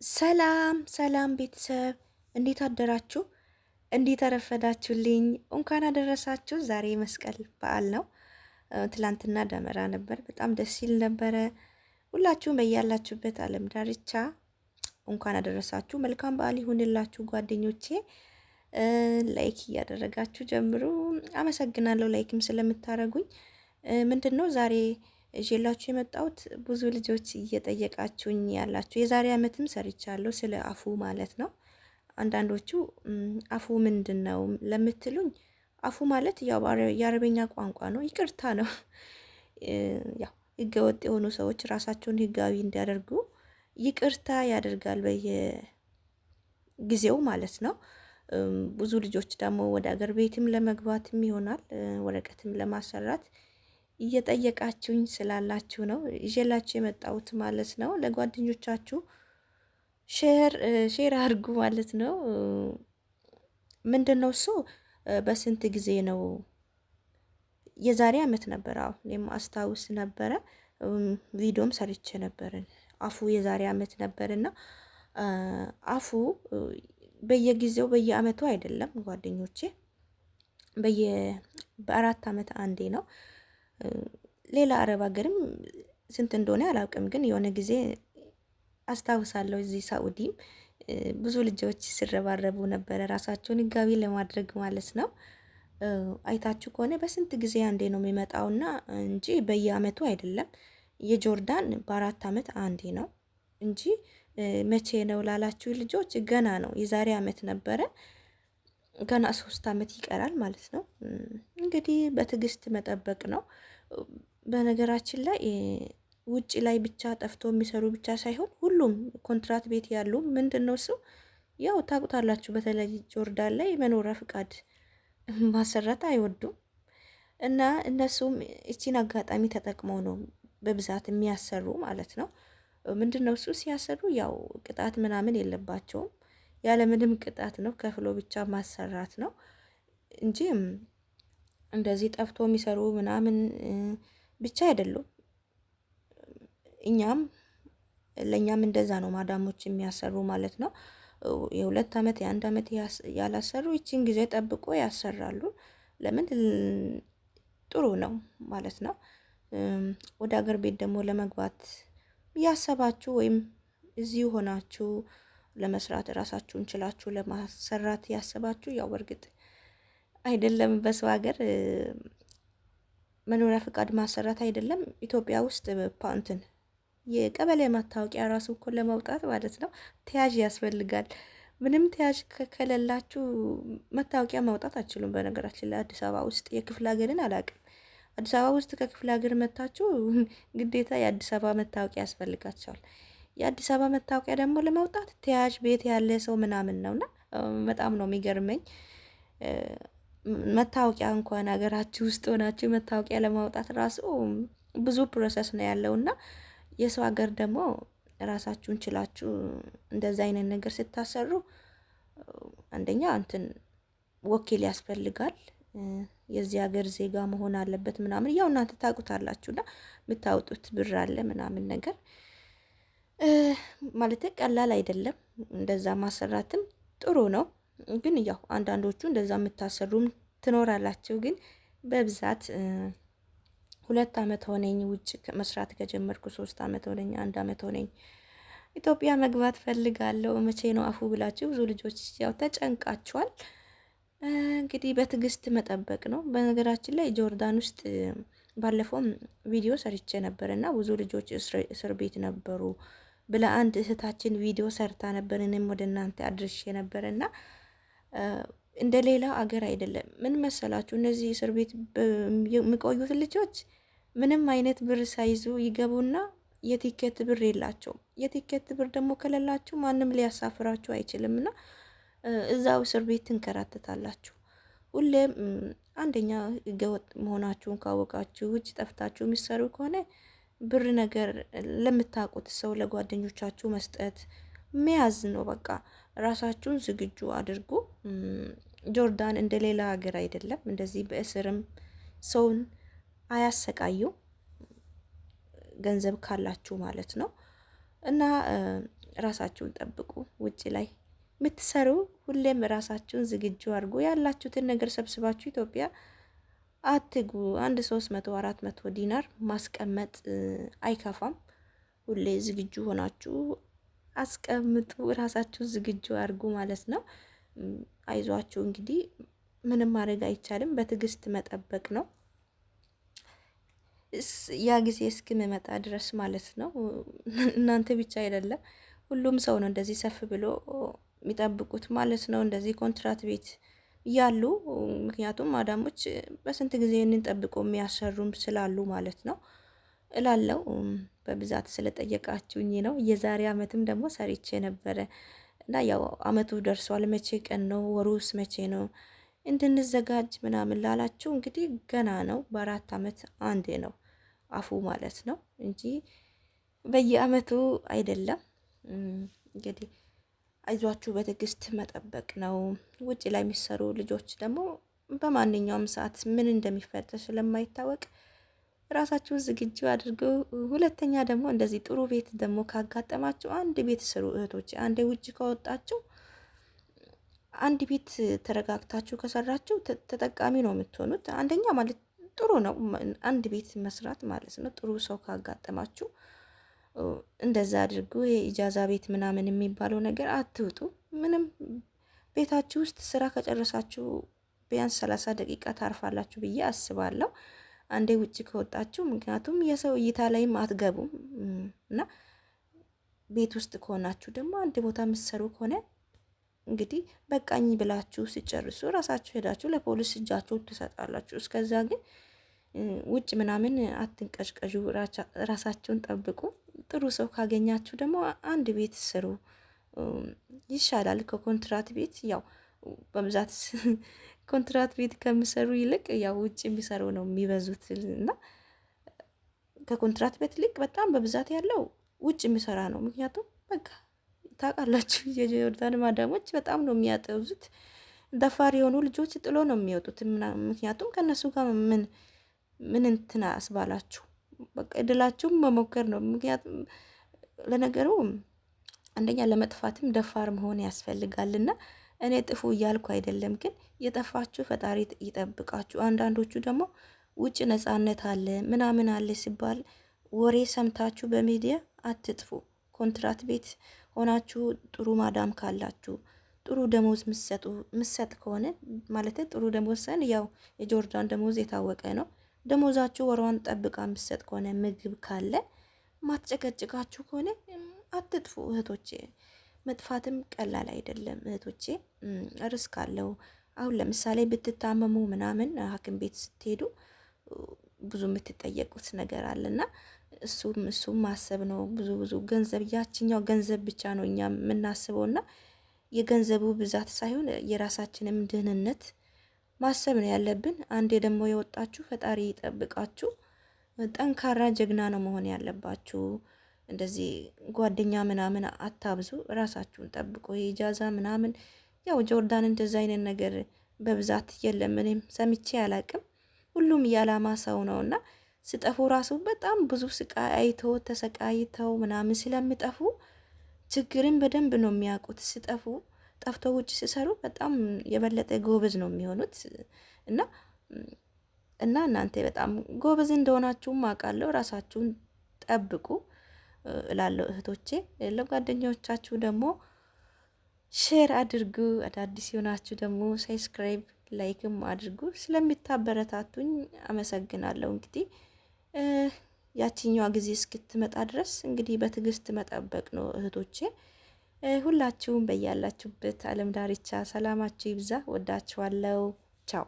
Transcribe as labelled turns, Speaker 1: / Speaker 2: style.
Speaker 1: ሰላም ሰላም ቤተሰብ እንዴት አደራችሁ? እንዴት አረፈዳችሁልኝ? እንኳን አደረሳችሁ። ዛሬ መስቀል በዓል ነው። ትላንትና ደመራ ነበር። በጣም ደስ ይል ነበረ። ሁላችሁም በያላችሁበት ዓለም ዳርቻ እንኳን አደረሳችሁ። መልካም በዓል ይሁንላችሁ ጓደኞቼ። ላይክ እያደረጋችሁ ጀምሩ። አመሰግናለሁ ላይክም ስለምታደርጉኝ። ምንድን ነው ዛሬ ይዤላችሁ የመጣሁት ብዙ ልጆች እየጠየቃችሁኝ ያላችሁ የዛሬ ዓመትም ሰርቻለሁ ስለ አፉ ማለት ነው። አንዳንዶቹ አፉ ምንድን ነው ለምትሉኝ፣ አፉ ማለት ያው የአረበኛ ቋንቋ ነው፣ ይቅርታ ነው። ያው ህገወጥ የሆኑ ሰዎች ራሳቸውን ህጋዊ እንዲያደርጉ ይቅርታ ያደርጋል በየጊዜው ማለት ነው። ብዙ ልጆች ደግሞ ወደ አገር ቤትም ለመግባትም ይሆናል ወረቀትም ለማሰራት እየጠየቃችሁኝ ስላላችሁ ነው ይዤላችሁ የመጣሁት ማለት ነው። ለጓደኞቻችሁ ሼር አድርጉ ማለት ነው። ምንድን ነው እሱ በስንት ጊዜ ነው? የዛሬ ዓመት ነበር። አዎ እኔም አስታውስ ነበረ። ቪዲዮም ሰርቼ ነበርን። አፉ የዛሬ ዓመት ነበርና አፉ በየጊዜው በየዓመቱ አይደለም ጓደኞቼ፣ በአራት ዓመት አንዴ ነው። ሌላ አረብ ሀገርም ስንት እንደሆነ አላውቅም፣ ግን የሆነ ጊዜ አስታውሳለሁ እዚህ ሳኡዲም ብዙ ልጆች ሲረባረቡ ነበረ ራሳቸውን ህጋዊ ለማድረግ ማለት ነው። አይታችሁ ከሆነ በስንት ጊዜ አንዴ ነው የሚመጣውና እንጂ በየአመቱ አይደለም። የጆርዳን በአራት ዓመት አንዴ ነው እንጂ መቼ ነው ላላችሁ ልጆች ገና ነው። የዛሬ ዓመት ነበረ። ገና 3 ዓመት ይቀራል ማለት ነው። እንግዲህ በትዕግስት መጠበቅ ነው። በነገራችን ላይ ውጭ ላይ ብቻ ጠፍቶ የሚሰሩ ብቻ ሳይሆን ሁሉም ኮንትራት ቤት ያሉ ምንድን ነው እሱ ያው ታውቁታላችሁ። በተለይ ጆርዳን ላይ መኖሪያ ፍቃድ ማሰራት አይወዱም እና እነሱም እቺን አጋጣሚ ተጠቅመው ነው በብዛት የሚያሰሩ ማለት ነው። ምንድን ነው እሱ ሲያሰሩ ያው ቅጣት ምናምን የለባቸውም። ያለምንም ቅጣት ነው ከፍሎ ብቻ ማሰራት ነው እንጂ እንደዚህ ጠፍቶ የሚሰሩ ምናምን ብቻ አይደሉም። እኛም ለእኛም እንደዛ ነው ማዳሞች የሚያሰሩ ማለት ነው። የ2 ዓመት የ1 ዓመት ያላሰሩ ይችን ጊዜ ጠብቆ ያሰራሉ። ለምን ጥሩ ነው ማለት ነው። ወደ ሀገር ቤት ደግሞ ለመግባት ያሰባችሁ ወይም እዚሁ ሆናችሁ ለመስራት ራሳችሁን ችላችሁ ለማሰራት ያሰባችሁ ያው በርግጥ አይደለም በሰው ሀገር መኖሪያ ፍቃድ ማሰራት አይደለም ኢትዮጵያ ውስጥ ፓንትን የቀበሌ መታወቂያ ራሱ እኮ ለማውጣት ማለት ነው ተያዥ ያስፈልጋል። ምንም ተያዥ ከሌላችሁ መታወቂያ ማውጣት አትችሉም። በነገራችን ላይ አዲስ አበባ ውስጥ የክፍለ ሀገርን አላውቅም። አዲስ አበባ ውስጥ ከክፍለ ሀገር መታችሁ ግዴታ የአዲስ አበባ መታወቂያ ያስፈልጋቸዋል። የአዲስ አበባ መታወቂያ ደግሞ ለማውጣት ተያዥ ቤት ያለ ሰው ምናምን ነውና በጣም ነው የሚገርመኝ። መታወቂያ እንኳን ሀገራችሁ ውስጥ ሆናችሁ መታወቂያ ለማውጣት ራሱ ብዙ ፕሮሰስ ነው ያለውና የሰው ሀገር ደግሞ ራሳችሁን ችላችሁ እንደዛ አይነት ነገር ስታሰሩ አንደኛ እንትን ወኪል ያስፈልጋል። የዚህ ሀገር ዜጋ መሆን አለበት ምናምን ያው እናንተ ታውቁታላችሁና የምታወጡት ብር አለ ምናምን ነገር ማለት ቀላል አይደለም። እንደዛ ማሰራትም ጥሩ ነው። ግን ያው አንዳንዶቹ እንደዛ የምታሰሩም ትኖራላችሁ። ግን በብዛት 2 ዓመት ሆነኝ ውጭ መስራት ከጀመርኩ 3 ዓመት ሆነኝ፣ 1 ዓመት ሆነኝ። ኢትዮጵያ መግባት ፈልጋለሁ መቼ ነው አፉ ብላችሁ ብዙ ልጆች ያው ተጨንቃችኋል። እንግዲህ በትዕግስት መጠበቅ ነው። በነገራችን ላይ ጆርዳን ውስጥ ባለፈውም ቪዲዮ ሰርቼ ነበር እና ብዙ ልጆች እስር ቤት ነበሩ ብላ አንድ እህታችን ቪዲዮ ሰርታ ነበር። እኔም ወደ እናንተ አድርሼ ነበር እና እንደ ሌላ አገር አይደለም። ምን መሰላችሁ? እነዚህ እስር ቤት የሚቆዩት ልጆች ምንም አይነት ብር ሳይዙ ይገቡና የቲኬት ብር የላቸውም። የቲኬት ብር ደግሞ ከሌላችሁ ማንም ሊያሳፍራችሁ አይችልምና እዛው እስር ቤት ትንከራተታላችሁ። ሁሌም አንደኛ ህገወጥ መሆናችሁን ካወቃችሁ ውጭ ጠፍታችሁ የሚሰሩ ከሆነ ብር ነገር ለምታውቁት ሰው ለጓደኞቻችሁ መስጠት መያዝ ነው። በቃ ራሳችሁን ዝግጁ አድርጉ። ጆርዳን እንደ ሌላ ሀገር አይደለም። እንደዚህ በእስርም ሰውን አያሰቃዩ ገንዘብ ካላችሁ ማለት ነው። እና ራሳችሁን ጠብቁ። ውጭ ላይ የምትሰሩ ሁሌም ራሳችሁን ዝግጁ አድርጉ። ያላችሁትን ነገር ሰብስባችሁ ኢትዮጵያ አትጉ። አንድ 300-400 ዲናር ማስቀመጥ አይከፋም። ሁሌ ዝግጁ ሆናችሁ አስቀምጡ። ራሳችሁን ዝግጁ አድርጉ ማለት ነው። አይዟችሁ እንግዲህ ምንም ማድረግ አይቻልም። በትዕግስት መጠበቅ ነው ያ ጊዜ እስክመጣ ድረስ ማለት ነው። እናንተ ብቻ አይደለም ሁሉም ሰው ነው እንደዚህ ሰፍ ብሎ የሚጠብቁት ማለት ነው። እንደዚህ ኮንትራት ቤት ያሉ ምክንያቱም ማዳሞች በስንት ጊዜ ይህንን ጠብቆ የሚያሰሩም ስላሉ ማለት ነው እላለው። በብዛት ስለጠየቃችሁኝ ነው። የዛሬ አመትም ደግሞ ሰርቼ ነበረ እና ያው አመቱ ደርሷል። መቼ ቀን ነው ወሩስ መቼ ነው እንድንዘጋጅ ምናምን ላላችሁ እንግዲህ ገና ነው። በ4 አመት አንዴ ነው አፉ ማለት ነው እንጂ በየአመቱ አይደለም። እንግዲህ አይዟችሁ በትዕግስት መጠበቅ ነው። ውጭ ላይ የሚሰሩ ልጆች ደግሞ በማንኛውም ሰዓት ምን እንደሚፈጠር ስለማይታወቅ ራሳችሁን ዝግጁ አድርገው። ሁለተኛ ደግሞ እንደዚህ ጥሩ ቤት ደግሞ ካጋጠማችሁ አንድ ቤት ስሩ እህቶች። አንዴ ውጭ ከወጣችሁ አንድ ቤት ተረጋግታችሁ ከሰራችሁ ተጠቃሚ ነው የምትሆኑት። አንደኛ ማለት ጥሩ ነው አንድ ቤት መስራት ማለት ነው። ጥሩ ሰው ካጋጠማችሁ እንደዛ አድርጉ። የኢጃዛ ቤት ምናምን የሚባለው ነገር አትውጡ። ምንም ቤታችሁ ውስጥ ስራ ከጨረሳችሁ ቢያንስ 30 ደቂቃ ታርፋላችሁ ብዬ አስባለሁ አንዴ ውጭ ከወጣችሁ። ምክንያቱም የሰው እይታ ላይም አትገቡም እና ቤት ውስጥ ከሆናችሁ ደግሞ አንድ ቦታ የምትሰሩ ከሆነ እንግዲህ በቃኝ ብላችሁ ሲጨርሱ ራሳችሁ ሄዳችሁ ለፖሊስ እጃችሁን ትሰጣላችሁ። እስከዛ ግን ውጭ ምናምን አትንቀዥቀዡ፣ ራሳችሁን ጠብቁ። ጥሩ ሰው ካገኛችሁ ደግሞ አንድ ቤት ስሩ ይሻላል ከኮንትራት ቤት። ያው በብዛት ኮንትራት ቤት ከሚሰሩ ይልቅ ያው ውጭ የሚሰሩ ነው የሚበዙት እና ከኮንትራት ቤት ይልቅ በጣም በብዛት ያለው ውጭ የሚሰራ ነው። ምክንያቱም በቃ ታውቃላችሁ የጆርዳን ማዳሞች በጣም ነው የሚያጠዙት። ደፋር የሆኑ ልጆች ጥሎ ነው የሚወጡት። ምክንያቱም ከነሱ ጋር ምን እንትና አስባላችሁ በቃ እድላችሁም መሞከር ነው። ምክንያቱም ለነገሩ አንደኛ ለመጥፋትም ደፋር መሆን ያስፈልጋልና እኔ ጥፉ እያልኩ አይደለም፣ ግን የጠፋችሁ ፈጣሪ ይጠብቃችሁ። አንዳንዶቹ ደግሞ ውጭ ነጻነት አለ ምናምን አለ ሲባል ወሬ ሰምታችሁ በሚዲያ አትጥፉ። ኮንትራት ቤት ሆናችሁ ጥሩ ማዳም ካላችሁ ጥሩ ደሞዝ ምሰጥ ከሆነ ማለት ጥሩ ደሞዝ ሰን ያው የጆርዳን ደሞዝ የታወቀ ነው። ደሞዛችሁ ወሯን ጠብቃ ምሰጥ ከሆነ ምግብ ካለ ማትጨቀጭቃችሁ ከሆነ አትጥፉ እህቶቼ። መጥፋትም ቀላል አይደለም እህቶቼ፣ ሪስክ አለው። አሁን ለምሳሌ ብትታመሙ ምናምን ሐኪም ቤት ስትሄዱ ብዙ የምትጠየቁት ነገር አለና እሱም ማሰብ ነው። ብዙ ገንዘብ ያችኛው ገንዘብ ብቻ ነው እኛ የምናስበውና የገንዘቡ ብዛት ሳይሆን የራሳችንም ደህንነት ማሰብ ነው ያለብን። አንዴ ደግሞ የወጣችሁ ፈጣሪ ይጠብቃችሁ። ጠንካራ ጀግና ነው መሆን ያለባችሁ። እንደዚህ ጓደኛ ምናምን አታብዙ። ራሳችሁን ጠብቁ። የኢጃዛ ምናምን ያው ጆርዳን እንደዛ አይነት ነገር በብዛት የለም። እኔም ሰምቼ አላቅም። ሁሉም የዓላማ ሰው ነውና ስጠፉ ራሱ በጣም ብዙ ስቃይ አይተው ተሰቃይተው ምናምን ስለሚጠፉ ችግርን በደንብ ነው የሚያውቁት። ስጠፉ ጠፍተው ውጭ ሲሰሩ በጣም የበለጠ ጎበዝ ነው የሚሆኑት እና እናንተ በጣም ጎበዝ እንደሆናችሁም አውቃለሁ። ራሳችሁን ጠብቁ እላለሁ እህቶቼ። ለጓደኞቻችሁ ደግሞ ሼር አድርጉ። አዳዲስ የሆናችሁ ደግሞ ሰብስክራይብ ላይክም አድርጉ። ስለሚታበረታቱኝ አመሰግናለሁ። እንግዲህ ያቺኛዋ ጊዜ እስክትመጣ ድረስ እንግዲህ በትዕግስት መጠበቅ ነው እህቶቼ። ሁላችሁም በያላችሁበት ዓለም ዳርቻ ሰላማችሁ ይብዛ። ወዳችኋለሁ። ቻው